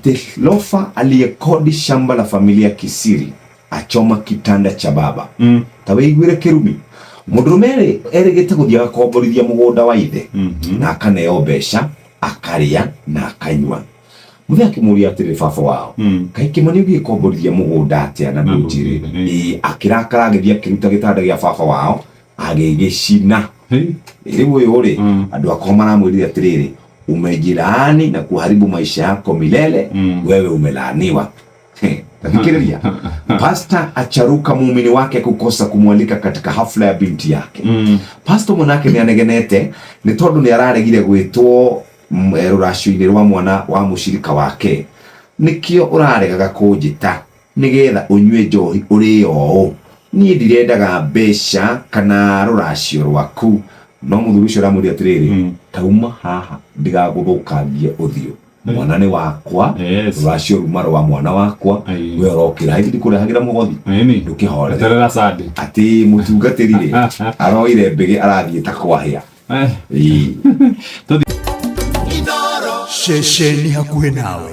ati lofa aliyekodi shamba la familia kisiri achoma kitanda cha baba. Tawe igwire kirumi. Mudrumere erigete guthia gakomborithia mugunda wa ithe. Na akaneo mbeca akaria na akanywa. Muthe akimuria atiri baba wao. Kaikimani ugikomborithia mugunda atia na njiri. Akirakara agithia kiruta gitanda gia baba wao agigicina. Riu yuri andu akomana mwirire atiriri umejirani na kuharibu maisha yako milele. Wewe umelaaniwa. Nafikiria Pastor acharuka muumini wake kukosa kumwalika katika hafla ya binti yake. Pastor Mwanake ni anegenete ni tondu ni araregire gwitwo rurashio-ini rwa mwana wa mushirika wake. Nikio uraregaga kunjita nigetha unywe njohi uri o. Ni ndirendaga mbeca kana rurashio rwaku. No muthuri ucio ramuri atiriri tauma haha ndigaguthukangie uthio. Mwana ni wakwa rurashio rumaro wa mwana wakwa we urokira hithi ndikurehagira mugothi ndukihore terera sadi ati mutungatirire aroire mbege arathie takwahia Inooro shesheni hakuhe nawe.